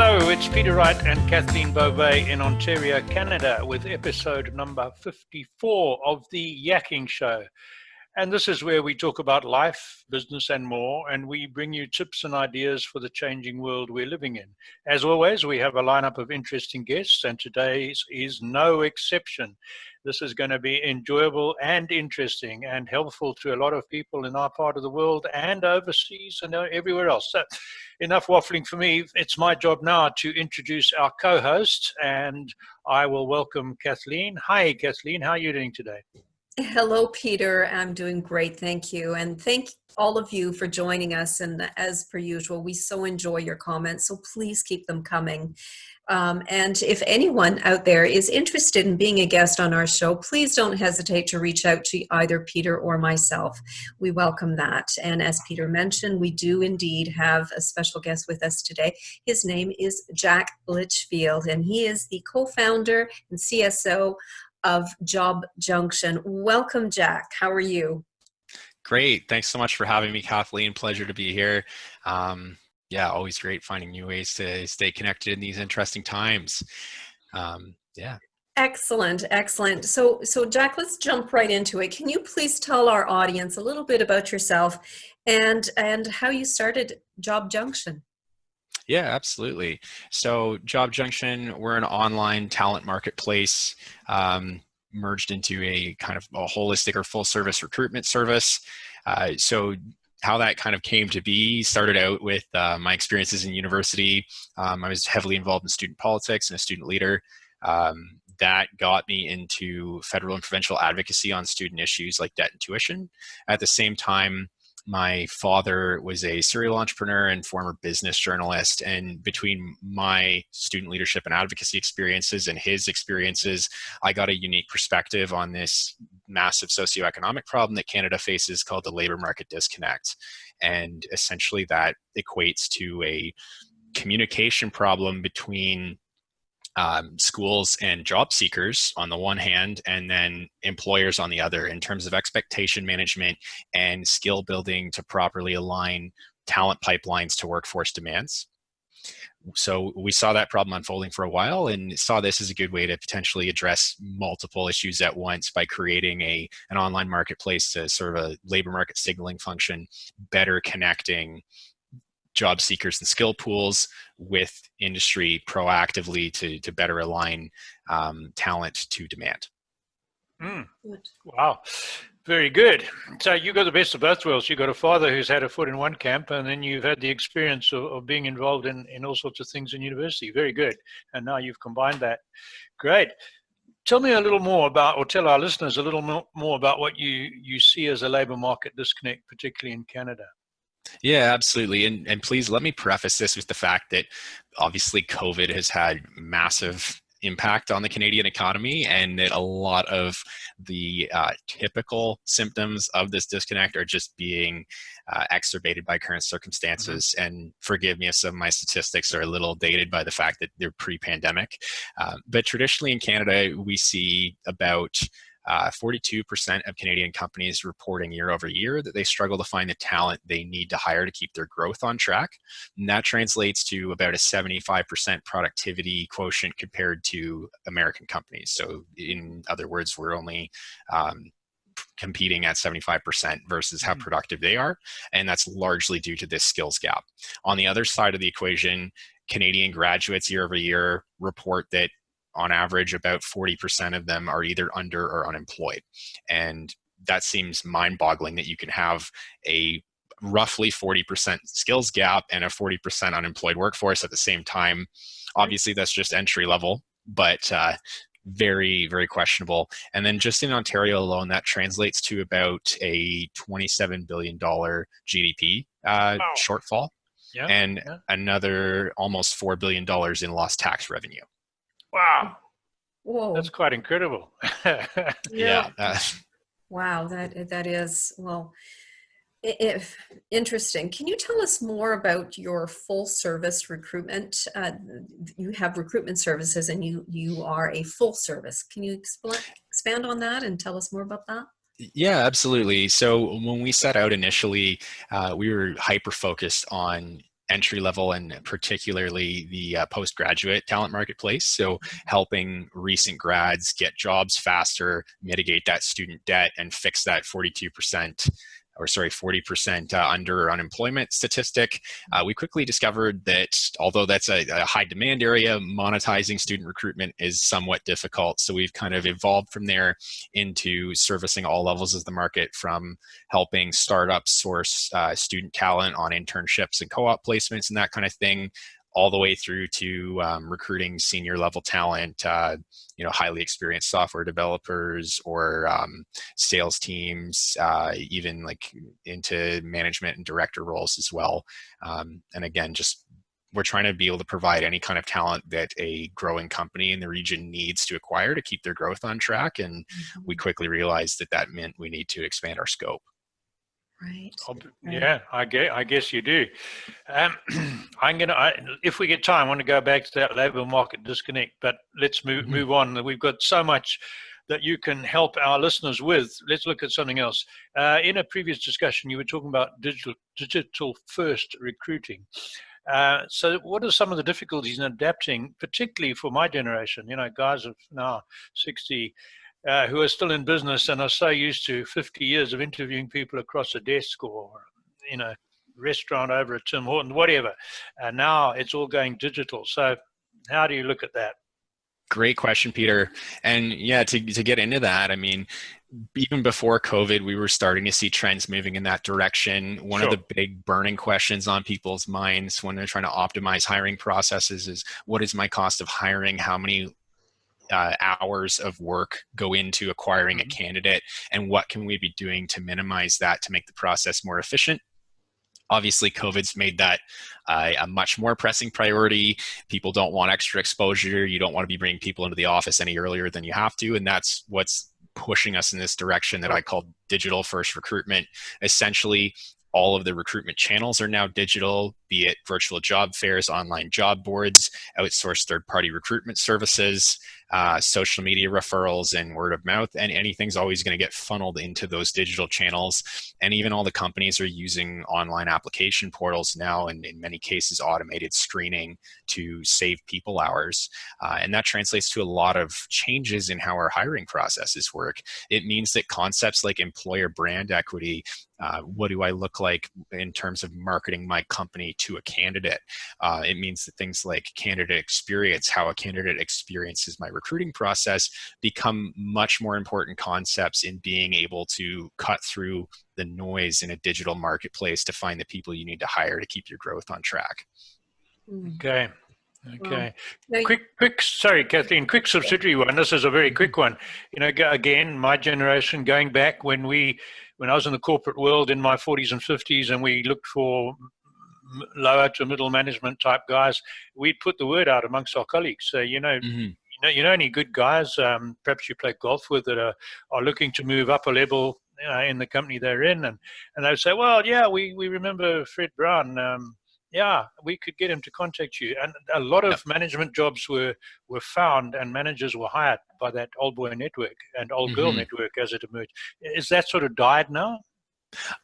Hello, it's Peter Wright and Kathleen Beauvais in Ontario, Canada, with episode number 54 of the Yakking Show. And this is where we talk about life, business, and more, and we bring you tips and ideas for the changing world we're living in. As always, we have a lineup of interesting guests, and today's is no exception. This is going to be enjoyable and interesting and helpful to a lot of people in our part of the world and overseas and everywhere else. So, enough waffling for me. It's my job now to introduce our co-host, and I will welcome Kathleen. Hi, Kathleen. How are you doing today? Hello, Peter. I'm doing great. Thank you. And thank all of you for joining us. And as per usual, we so enjoy your comments. So please keep them coming. And if anyone out there is interested in being a guest on our show, please don't hesitate to reach out to either Peter or myself. We welcome that. And as Peter mentioned, we do indeed have a special guest with us today. His name is Jack Litchfield, and he is the co-founder and CSO of JobJunxion. Welcome, Jack. How are you? Great. Thanks so much for having me, Kathleen. Pleasure to be here. Always great finding new ways to stay connected in these interesting times. Excellent, excellent. So Jack, let's jump right into it. Can you please tell our audience a little bit about yourself and how you started JobJunxion? Yeah, absolutely. So JobJunxion, we're an online talent marketplace merged into a kind of a holistic or full service recruitment service. So how that kind of came to be started out with my experiences in university. I was heavily involved in student politics and a student leader. That got me into federal and provincial advocacy on student issues like debt and tuition. At the same time, my father was a serial entrepreneur and former business journalist, and between my student leadership and advocacy experiences and his experiences, I got a unique perspective on this massive socioeconomic problem that Canada faces called the labor market disconnect. And essentially that equates to a communication problem between schools and job seekers on the one hand, and then employers on the other, in terms of expectation management and skill building to properly align talent pipelines to workforce demands. So we saw that problem unfolding for a while and saw this as a good way to potentially address multiple issues at once by creating an online marketplace to sort of a labor market signaling function, better connecting job seekers and skill pools with industry proactively to better align talent to demand. Wow, very good. So you got the best of both worlds. You got a father who's had a foot in one camp, and then you've had the experience of being involved in all sorts of things in university. Very good. And now you've combined that. Great. Tell me a little more about, or tell our listeners a little more about what you see as a labor market disconnect, particularly in Canada. Yeah, absolutely. And please let me preface this with the fact that obviously COVID has had massive impact on the Canadian economy, and that a lot of the typical symptoms of this disconnect are just being exacerbated by current circumstances. Mm-hmm. And forgive me if some of my statistics are a little dated by the fact that they're pre-pandemic. But traditionally in Canada, we see about 42% of Canadian companies reporting year over year that they struggle to find the talent they need to hire to keep their growth on track. And that translates to about a 75% productivity quotient compared to American companies. So in other words, we're only competing at 75% versus how productive they are. And that's largely due to this skills gap. On the other side of the equation, Canadian graduates year over year report that on average, about 40% of them are either under or unemployed. And that seems mind-boggling that you can have a roughly 40% skills gap and a 40% unemployed workforce at the same time. Obviously, that's just entry level, but very, very questionable. And then just in Ontario alone, that translates to about a $27 billion GDP shortfall, and another almost $4 billion in lost tax revenue. Wow. Whoa. That's quite incredible. Yeah. Wow, that is, well, interesting. Can you tell us more about your full service recruitment? You have recruitment services and you are a full service. Can you expand on that and tell us more about that? Yeah, absolutely. So when we set out initially, we were hyper-focused on entry level and particularly the postgraduate talent marketplace. So helping recent grads get jobs faster, mitigate that student debt, and fix that 40% under unemployment statistic. We quickly discovered that although that's a high demand area, monetizing student recruitment is somewhat difficult. So we've kind of evolved from there into servicing all levels of the market, from helping startups source student talent on internships and co-op placements and that kind of thing, all the way through to recruiting senior level talent, highly experienced software developers or sales teams, even like into management and director roles as well. And again, just we're trying to be able to provide any kind of talent that a growing company in the region needs to acquire to keep their growth on track. And we quickly realized that meant we need to expand our scope. Right. Yeah, I guess you do. If we get time, I want to go back to that labour market disconnect, but let's move on. We've got so much that you can help our listeners with. Let's look at something else. In a previous discussion, you were talking about digital first recruiting. So what are some of the difficulties in adapting, particularly for my generation, guys of now 60, who are still in business and are so used to 50 years of interviewing people across a desk or in a restaurant over at Tim Hortons, whatever. Now it's all going digital. So how do you look at that? Great question, Peter. And yeah, to get into that, I mean, even before COVID, we were starting to see trends moving in that direction. One of the big burning questions on people's minds when they're trying to optimize hiring processes is, what is my cost of hiring? How many hours of work go into acquiring a candidate, and what can we be doing to minimize that to make the process more efficient? Obviously, COVID's made that a much more pressing priority. People don't want extra exposure. You don't want to be bringing people into the office any earlier than you have to, and that's what's pushing us in this direction that I call digital first recruitment. Essentially, all of the recruitment channels are now digital, be it virtual job fairs, online job boards, outsourced third-party recruitment services, social media referrals, and word of mouth. And anything's always going to get funneled into those digital channels. And even all the companies are using online application portals now, and in many cases, automated screening to save people hours. And that translates to a lot of changes in how our hiring processes work. It means that concepts like employer brand equity, what do I look like in terms of marketing my company to a candidate? It means that things like candidate experience, how a candidate experiences my recruiting process, become much more important concepts in being able to cut through the noise in a digital marketplace to find the people you need to hire to keep your growth on track. Okay. Sorry, Kathleen, quick subsidiary one. This is a very quick one. Again, my generation, going back when I was in the corporate world in my 40s and 50s, and we looked for lower to middle management type guys, we'd put the word out amongst our colleagues. So, you know any good guys, perhaps you play golf with, that are looking to move up a level in the company they're in, and they would say, well, yeah, we remember Fred Brown. Yeah, we could get him to contact you. And a lot of management jobs were found, and managers were hired by that old boy network and old girl network as it emerged. Is that sort of died now?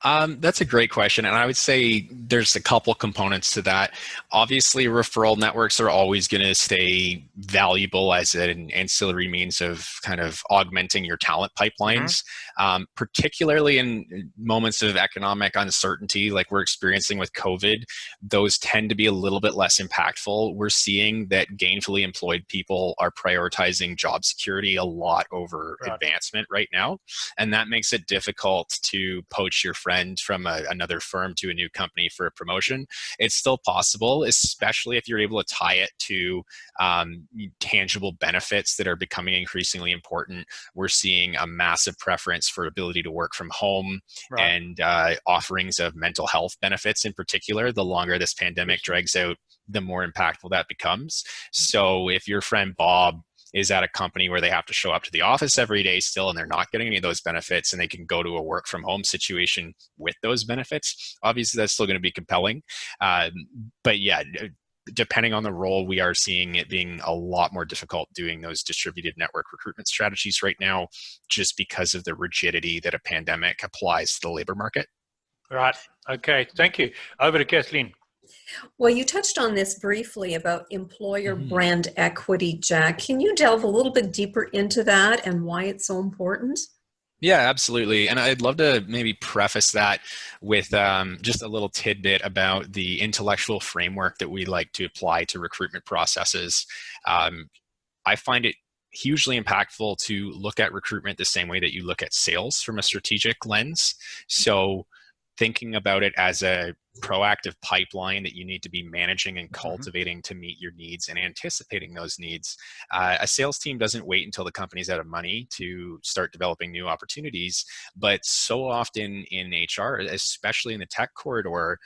That's a great question. And I would say there's a couple components to that. Obviously, referral networks are always going to stay valuable as an ancillary means of kind of augmenting your talent pipelines, particularly in moments of economic uncertainty like we're experiencing with COVID. Those tend to be a little bit less impactful. We're seeing that gainfully employed people are prioritizing job security a lot over advancement right now. And that makes it difficult to poach your friend from another firm to a new company for a promotion. It's still possible, especially if you're able to tie it to tangible benefits that are becoming increasingly important. We're seeing a massive preference for ability to work from home and offerings of mental health benefits in particular. The longer this pandemic drags out, the more impactful that becomes. So if your friend Bob is at a company where they have to show up to the office every day still, and they're not getting any of those benefits, and they can go to a work from home situation with those benefits, obviously that's still going to be compelling. But yeah, depending on the role, we are seeing it being a lot more difficult doing those distributed network recruitment strategies right now, just because of the rigidity that a pandemic applies to the labor market. Right. Okay. Thank you. Over to Kathleen. Well, you touched on this briefly about employer Mhm. brand equity, Jack. Can you delve a little bit deeper into that and why it's so important? Yeah, absolutely. And I'd love to maybe preface that with just a little tidbit about the intellectual framework that we like to apply to recruitment processes. Um, I find it hugely impactful to look at recruitment the same way that you look at sales from a strategic lens. So thinking about it as a proactive pipeline that you need to be managing and Mhm. cultivating to meet your needs and anticipating those needs. A sales team doesn't wait until the company's out of money to start developing new opportunities, but so often in HR, especially in the tech corridor,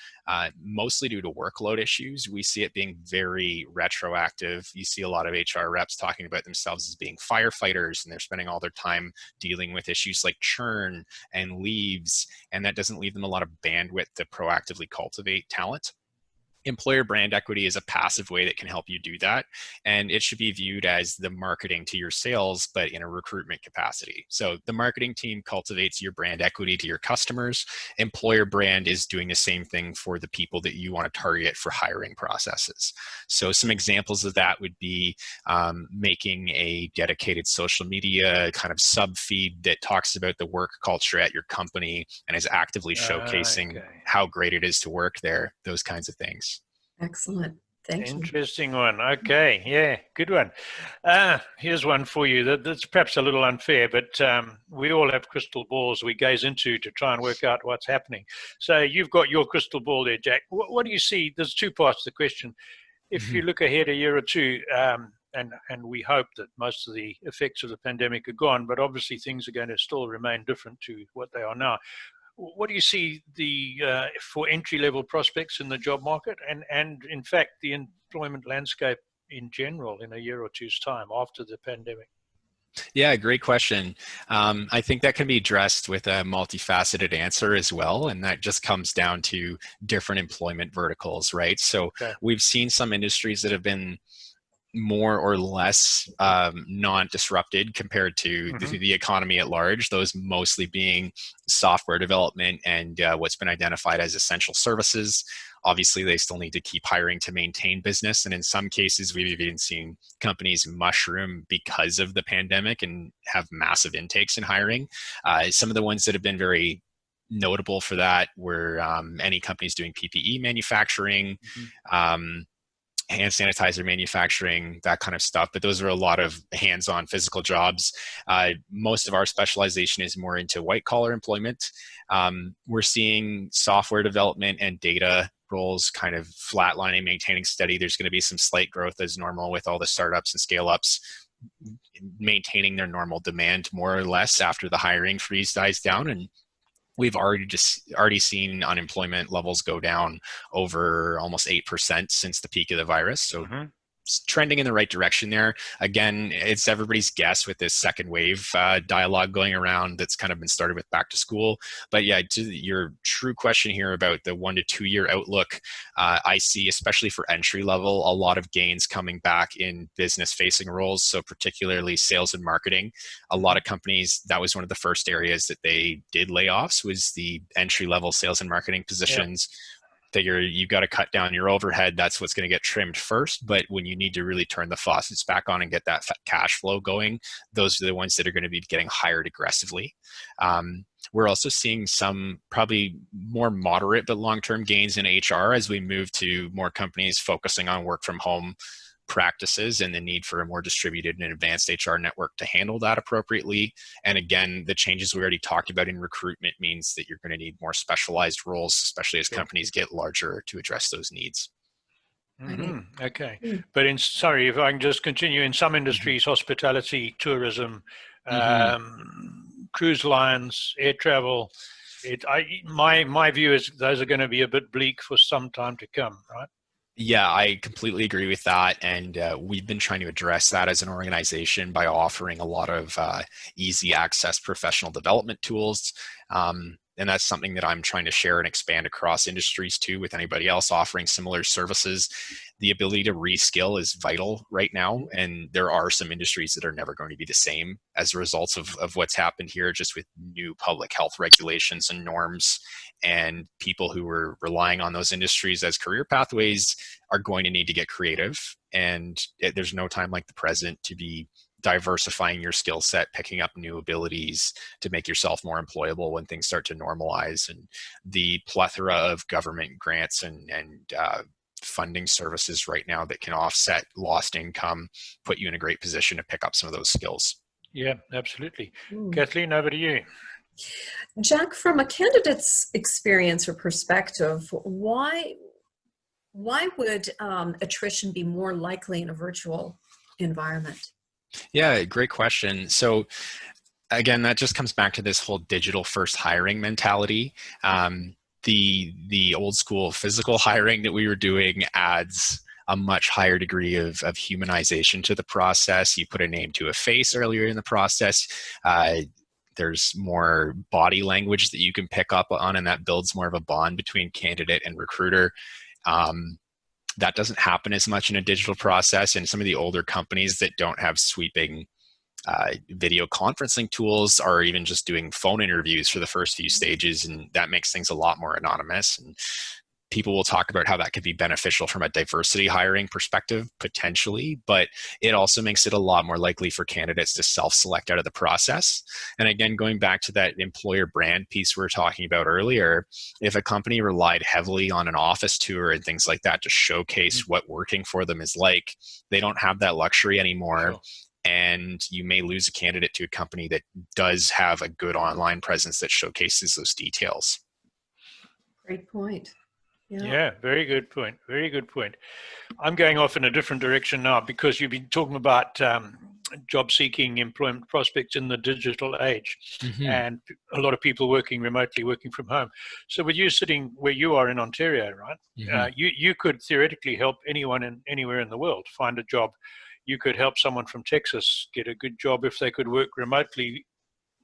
mostly due to workload issues, we see it being very retroactive. You see a lot of HR reps talking about themselves as being firefighters, and they're spending all their time dealing with issues like churn and leaves, and that doesn't leave them a lot of bandwidth to proactively cultivate talent. Employer brand equity is a passive way that can help you do that. And it should be viewed as the marketing to your sales, but in a recruitment capacity. So the marketing team cultivates your brand equity to your customers. Employer brand is doing the same thing for the people that you want to target for hiring processes. So some examples of that would be making a dedicated social media kind of sub feed that talks about the work culture at your company and is actively showcasing Okay. how great it is to work there, those kinds of things. Excellent. Thank you. Interesting one. Okay, yeah, good one. Here's one for you that's perhaps a little unfair, but we all have crystal balls we gaze into to try and work out what's happening. So you've got your crystal ball there, Jack. What do you see? There's two parts to the question. If you Mhm. look ahead a year or two, and we hope that most of the effects of the pandemic are gone, but obviously things are going to still remain different to what they are now. What do you see for entry-level prospects in the job market, and in fact the employment landscape in general in a year or two's time after the pandemic? Yeah, great question. I think that can be addressed with a multifaceted answer as well. And that just comes down to different employment verticals, right? So Okay. we've seen some industries that have been more or less non-disrupted compared to Hmm. the economy at large, those mostly being software development and what's been identified as essential services. Obviously, they still need to keep hiring to maintain business. And in some cases, we've even seen companies mushroom because of the pandemic and have massive intakes in hiring. Some of the ones that have been very notable for that were any companies doing PPE manufacturing, Hmm. um, hand sanitizer manufacturing, that kind of stuff. But those are a lot of hands-on physical jobs. Most of our specialization is more into white collar employment. We're seeing software development and data roles kind of flatlining, maintaining steady. There's going to be some slight growth as normal with all the startups and scale ups maintaining their normal demand more or less after the hiring freeze dies down. And we've already seen unemployment levels go down over almost 8% since the peak of the virus. So Hmm. it's trending in the right direction there. Again, it's everybody's guess with this second wave dialogue going around that's kind of been started with back to school. But yeah, to your true question here about the 1 to 2 year outlook, I see, especially for entry level, a lot of gains coming back in business facing roles. So particularly sales and marketing. A lot of companies, that was one of the first areas that they did layoffs, was the entry level sales and marketing Yeah. positions. Figure you've got to cut down your overhead. That's what's going to get trimmed first. But when you need to really turn the faucets back on and get that cash flow going, those are the ones that are going to be getting hired aggressively. We're also seeing some probably more moderate but long-term gains in HR as we move to more companies focusing on work from home practices and the need for a more distributed and advanced HR network to handle that appropriately. And again, the changes we already talked about in recruitment means that you're going to need more specialized roles, especially as Sure. companies get larger, to address those needs. Right. Hmm. Okay. Mm. But sorry, if I can just continue, in some Mhm. industries, hospitality, tourism, Mhm. cruise lines, air travel, my view is those are going to be a bit bleak for some time to come, right? Yeah, I completely agree with that. And we've been trying to address that as an organization by offering a lot of easy access professional development tools. and that's something that I'm trying to share and expand across industries too, with anybody else offering similar services. The ability to reskill is vital right now. And there are some industries that are never going to be the same as a result of what's happened here, just with new public health regulations and norms. And people who were relying on those industries as career pathways are going to need to get creative. And there's no time like the present to be diversifying your skill set, picking up new abilities to make yourself more employable when things start to normalize. And the plethora of government grants and funding services right now that can offset lost income put you in a great position to pick up some of those skills. Yeah, absolutely. Kathleen, over to you. Jack, from a candidate's experience or perspective, why would attrition be more likely in a virtual environment? Yeah, great question. So again, that just comes back to this whole digital first hiring mentality. The old school physical hiring that we were doing adds a much higher degree of humanization to the process. You put a name to a face earlier in the process. There's more body language that you can pick up on, and that builds more of a bond between candidate and recruiter. That doesn't happen as much in a digital process, and some of the older companies that don't have sweeping video conferencing tools are even just doing phone interviews for the first few stages, and that makes things a lot more anonymous. And people will talk about how that could be beneficial from a diversity hiring perspective, potentially, but it also makes it a lot more likely for candidates to self-select out of the process. And again, going back to that employer brand piece we were talking about earlier, if a company relied heavily on an office tour and things like that to showcase what working for them is like, they don't have that luxury anymore. Sure. And you may lose a candidate to a company that does have a good online presence that showcases those details. Great point. Yeah, very good point. Very good point. I'm going off in a different direction now because you've been talking about job seeking employment prospects in the digital age, and a lot of people working remotely, working from home. So with you sitting where you are in Ontario, right, you could theoretically help anyone anywhere in the world find a job. You could help someone from Texas get a good job if they could work remotely,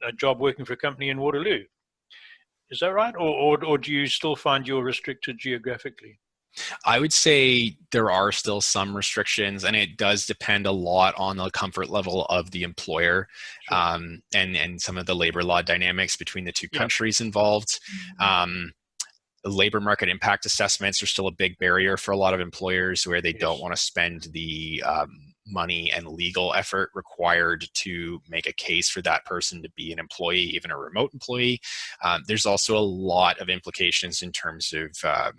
a job working for a company in Waterloo. Is that right? Or do you still find you're restricted geographically? I would say there are still some restrictions, and it does depend a lot on the comfort level of the employer, Sure. and some of the labor law dynamics between the two countries involved. Labor market impact assessments are still a big barrier for a lot of employers, where they don't want to spend the money and legal effort required to make a case for that person to be an employee, even a remote employee. There's also a lot of implications in terms of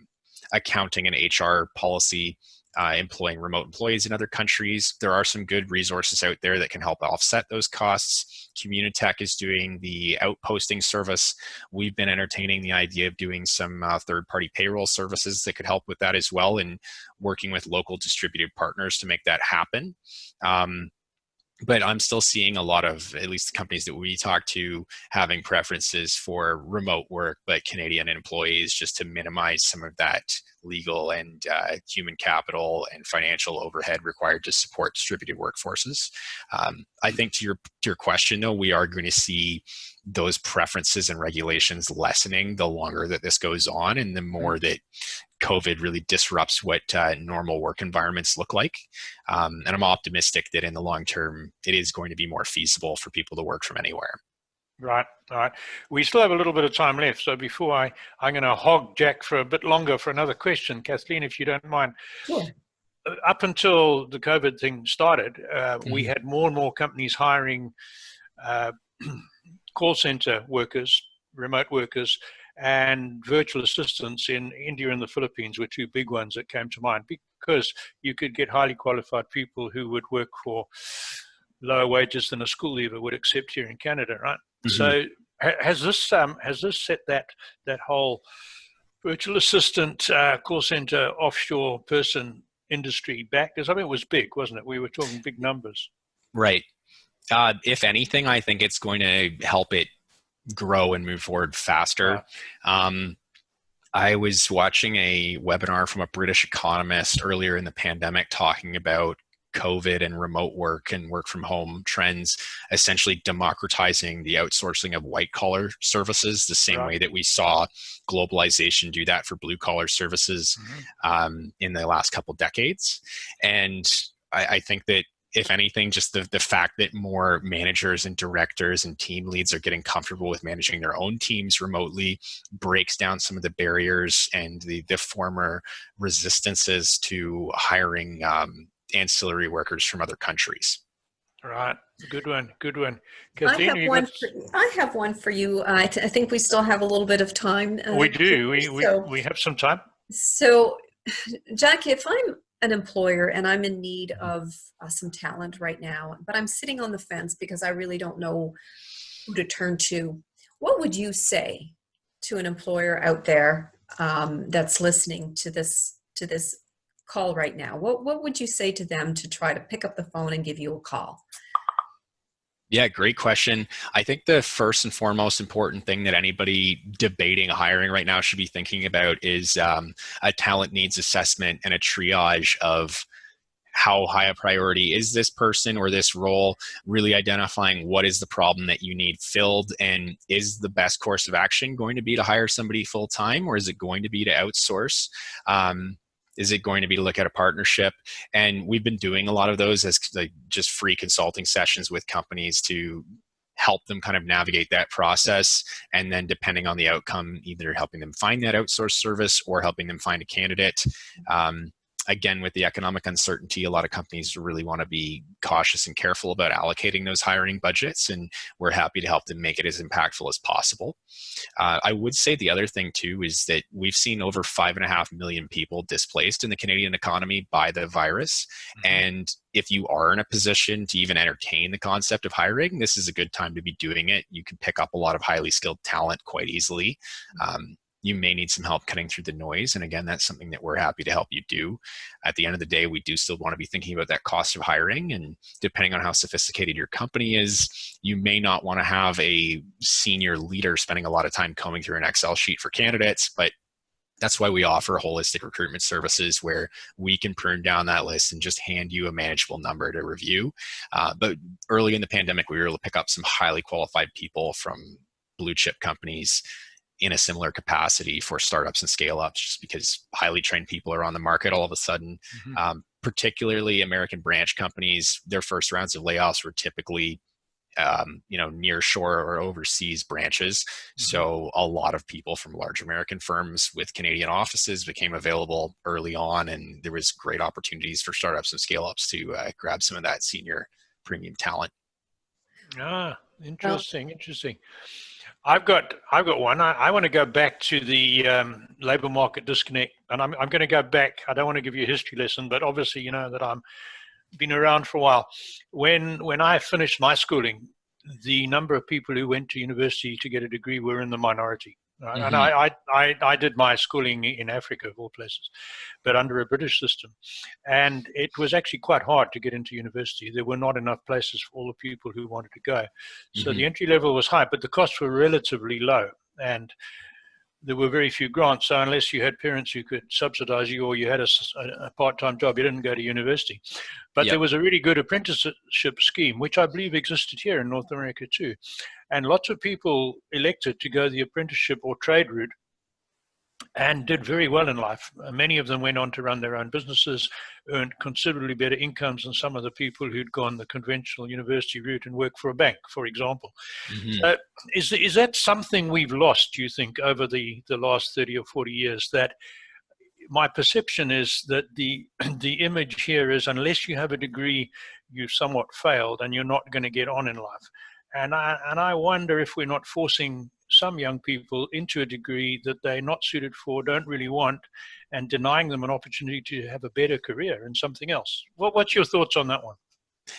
accounting and HR policy, employing remote employees in other countries. There are some good resources out there that can help offset those costs. Communitech is doing the outposting service. We've been entertaining the idea of doing some third-party payroll services that could help with that as well, and working with local distributed partners to make that happen. But I'm still seeing a lot of, at least the companies that we talk to, having preferences for remote work, but Canadian employees, just to minimize some of that legal and human capital and financial overhead required to support distributed workforces. I think to your question, though, we are going to see those preferences and regulations lessening the longer that this goes on, and the more that COVID really disrupts what normal work environments look like. And I'm optimistic that in the long term, it is going to be more feasible for people to work from anywhere. Right, all right. We still have a little bit of time left. So before I'm going to hog Jack for a bit longer for another question. Kathleen, if you don't mind. Sure. Up until the COVID thing started, we had more and more companies hiring call center workers, remote workers, and virtual assistants in India and the Philippines were two big ones that came to mind, because you could get highly qualified people who would work for lower wages than a school leaver would accept here in Canada, right? So has this set that whole virtual assistant, call center, offshore person industry back? Because I mean, it was big, wasn't it? We were talking big numbers. Right. If anything, I think it's going to help it grow and move forward faster. I was watching a webinar from a British economist earlier in the pandemic talking about COVID and remote work and work from home trends, essentially democratizing the outsourcing of white collar services, the same way that we saw globalization do that for blue collar services in the last couple decades. And I think that, if anything, just the fact that more managers and directors and team leads are getting comfortable with managing their own teams remotely breaks down some of the barriers and the former resistances to hiring ancillary workers from other countries. Right. Good one. Good one. I Kathleen, have one for you. I think we still have a little bit of time. We do. We have some time. So, Jack, if I'm an employer and I'm in need of some talent right now, but I'm sitting on the fence because I really don't know who to turn to, what would you say to an employer out there that's listening to this call right now? What would you say to them to try to pick up the phone and give you a call? Yeah, great question. I think the first and foremost important thing that anybody debating hiring right now should be thinking about is a talent needs assessment and a triage of how high a priority is this person or this role, really identifying what is the problem that you need filled, and is the best course of action going to be to hire somebody full time, or is it going to be to outsource? Is it going to be to look at a partnership? And we've been doing a lot of those as like just free consulting sessions with companies to help them kind of navigate that process. And then depending on the outcome, either helping them find that outsourced service or helping them find a candidate. Again, with the economic uncertainty, a lot of companies really want to be cautious and careful about allocating those hiring budgets, and we're happy to help them make it as impactful as possible. I would say the other thing too is that we've seen over 5.5 million people displaced in the Canadian economy by the virus. And if you are in a position to even entertain the concept of hiring, this is a good time to be doing it. You can pick up a lot of highly skilled talent quite easily. You may need some help cutting through the noise. And again, that's something that we're happy to help you do. At the end of the day, we do still want to be thinking about that cost of hiring. And depending on how sophisticated your company is, you may not want to have a senior leader spending a lot of time combing through an Excel sheet for candidates, but that's why we offer holistic recruitment services where we can prune down that list and just hand you a manageable number to review. But early in the pandemic, we were able to pick up some highly qualified people from blue chip companies in a similar capacity for startups and scale ups, just because highly trained people are on the market all of a sudden. Particularly American branch companies, their first rounds of layoffs were typically near shore or overseas branches. So a lot of people from large American firms with Canadian offices became available early on, and there was great opportunities for startups and scale ups to grab some of that senior premium talent. Interesting. I've got one. I want to go back to the labor market disconnect, and I'm going to go back. I don't want to give you a history lesson, but obviously you know that I'm been around for a while. When I finished my schooling, the number of people who went to university to get a degree were in the minority. Right? And I did my schooling in Africa, of all places, but under a British system. And it was actually quite hard to get into university. There were not enough places for all the people who wanted to go. So the entry level was high, but the costs were relatively low. And there were very few grants. So unless you had parents who could subsidize you or you had a part-time job, you didn't go to university. But there was a really good apprenticeship scheme, which I believe existed here in North America too. And lots of people elected to go the apprenticeship or trade route and did very well in life. Many of them went on to run their own businesses, earned considerably better incomes than some of the people who'd gone the conventional university route and worked for a bank, for example. So is that something we've lost, do you think, over the last 30 or 40 years? That my perception is that the image here is unless you have a degree, you've somewhat failed and you're not going to get on in life. And I wonder if we're not forcing some young people into a degree that they're not suited for, don't really want, and denying them an opportunity to have a better career in something else. What's your thoughts on that one?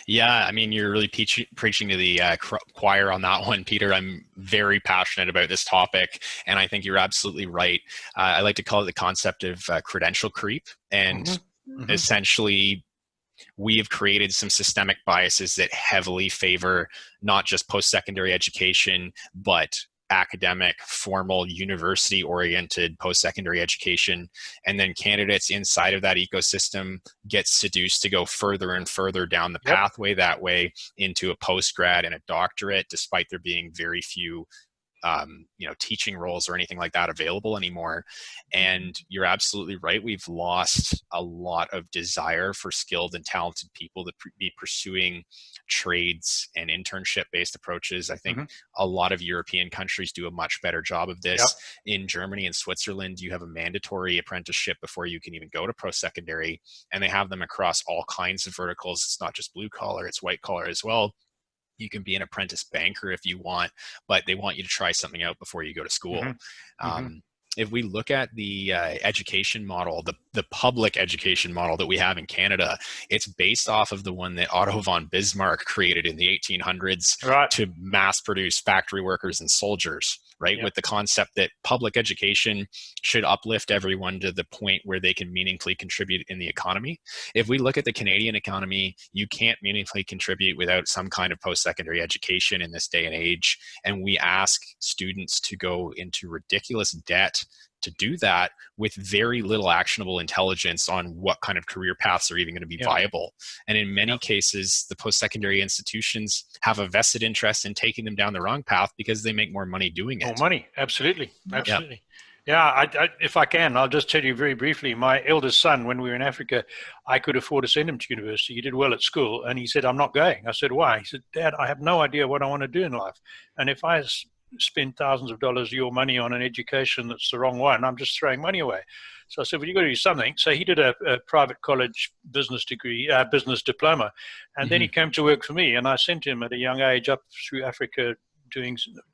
Yeah, I mean, you're really preaching to the choir on that one, Peter. I'm very passionate about this topic, and I think you're absolutely right. I like to call it the concept of credential creep. And essentially, we have created some systemic biases that heavily favor not just post-secondary education, but academic, formal, university-oriented post-secondary education. And then candidates inside of that ecosystem get seduced to go further and further down the pathway that way into a postgrad and a doctorate, despite there being very few teaching roles or anything like that available anymore. And you're absolutely right. We've lost a lot of desire for skilled and talented people to be pursuing trades and internship-based approaches. I think a lot of European countries do a much better job of this. In Germany and Switzerland, you have a mandatory apprenticeship before you can even go to post-secondary, and they have them across all kinds of verticals. It's not just blue collar, it's white collar as well. You can be an apprentice banker if you want, but they want you to try something out before you go to school. If we look at the education model, the public education model that we have in Canada, it's based off of the one that Otto von Bismarck created in the 1800s to mass produce factory workers and soldiers, right? With the concept that public education should uplift everyone to the point where they can meaningfully contribute in the economy. If we look at the Canadian economy, you can't meaningfully contribute without some kind of post-secondary education in this day and age. And we ask students to go into ridiculous debt to do that with very little actionable intelligence on what kind of career paths are even going to be viable. And in many cases, the post-secondary institutions have a vested interest in taking them down the wrong path because they make more money doing it. More money, absolutely. I, if I can, I'll just tell you very briefly, my eldest son, when we were in Africa, I could afford to send him to university. He did well at school, and he said, I'm not going. I said, why? He said, Dad, I have no idea what I want to do in life. And if I spend thousands of dollars of your money on an education that's the wrong one, I'm just throwing money away. So I said, well, you've got to do something. So he did a private college business degree, business diploma. And then he came to work for me, and I sent him at a young age up through Africa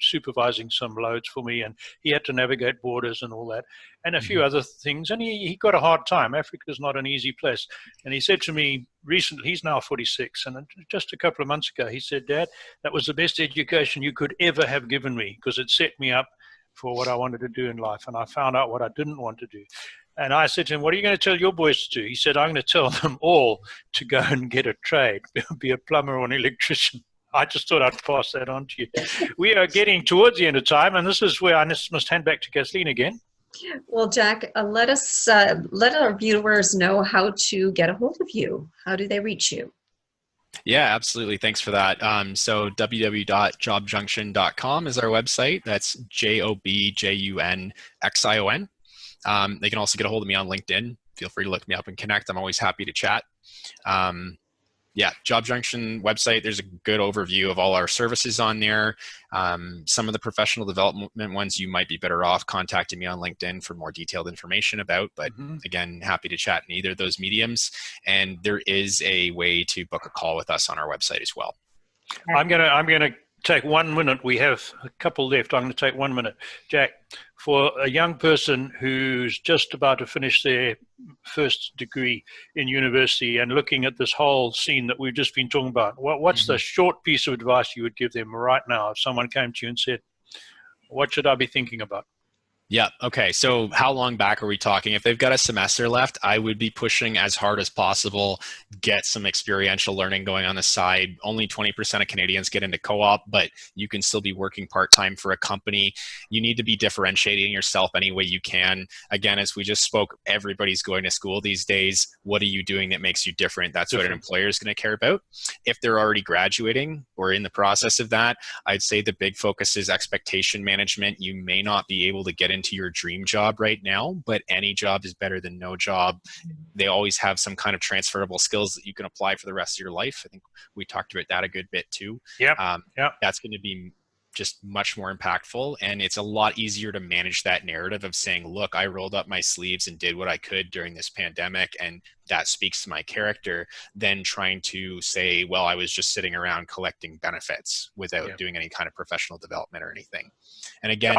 supervising some loads for me, and he had to navigate borders and all that and a few other things, and he got a hard time. Africa is not an easy place. And he said to me recently, he's now 46, and just a couple of months ago he said, Dad, that was the best education you could ever have given me, because it set me up for what I wanted to do in life, and I found out what I didn't want to do. And I said to him, what are you going to tell your boys to do? He said, I'm going to tell them all to go and get a trade, be a plumber or an electrician. I just thought I'd pass that on to you. We are getting towards the end of time, and this is where I must hand back to Kathleen again. Well, Jack, let our viewers know how to get a hold of you. How do they reach you? Yeah, absolutely. Thanks for that. So www.jobjunxion.com is our website. That's JOBJUNXION. They can also get a hold of me on LinkedIn. Feel free to look me up and connect. I'm always happy to chat. JobJunxion website, there's a good overview of all our services on there. Some of the professional development ones you might be better off contacting me on LinkedIn for more detailed information about, but again, happy to chat in either of those mediums. And there is a way to book a call with us on our website as well. I'm gonna take 1 minute. We have a couple left. I'm going to take 1 minute. Jack, for a young person who's just about to finish their first degree in university and looking at this whole scene that we've just been talking about, what's the short piece of advice you would give them right now if someone came to you and said, what should I be thinking about? Yeah. Okay. So how long back are we talking? If they've got a semester left, I would be pushing as hard as possible, get some experiential learning going on the side. Only 20% of Canadians get into co-op, but you can still be working part-time for a company. You need to be differentiating yourself any way you can. Again, as we just spoke, everybody's going to school these days. What are you doing that makes you different? That's what an employer is going to care about. If they're already graduating or in the process of that, I'd say the big focus is expectation management. You may not be able to get into your dream job right now, but any job is better than no job. They always have some kind of transferable skills that you can apply for the rest of your life. I think we talked about that a good bit too. That's going to be just much more impactful, and it's a lot easier to manage that narrative of saying, look, I rolled up my sleeves and did what I could during this pandemic, and that speaks to my character, than trying to say, well, I was just sitting around collecting benefits without doing any kind of professional development or anything. And again,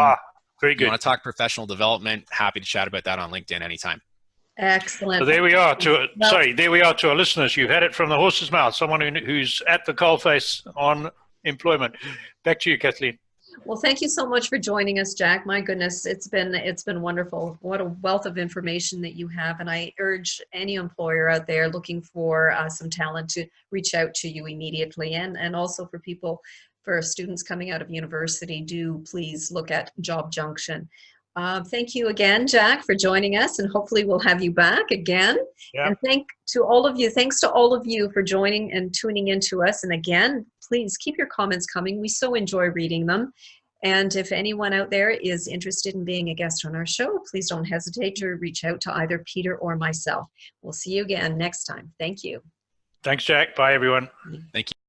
very good. You want to talk professional development? Happy to chat about that on LinkedIn anytime. Excellent. So there we are to our listeners. You've had it from the horse's mouth. Someone who's at the coalface on employment. Back to you, Kathleen. Well, thank you so much for joining us, Jack. My goodness, it's been wonderful. What a wealth of information that you have, and I urge any employer out there looking for some talent to reach out to you immediately, and also for people for students coming out of university, do please look at JobJunxion. Thank you again, Jack, for joining us, and hopefully we'll have you back again. Yeah. And thanks to all of you for joining and tuning in to us. And again, please keep your comments coming. We so enjoy reading them. And if anyone out there is interested in being a guest on our show, please don't hesitate to reach out to either Peter or myself. We'll see you again next time. Thank you. Thanks, Jack. Bye, everyone. Thank you.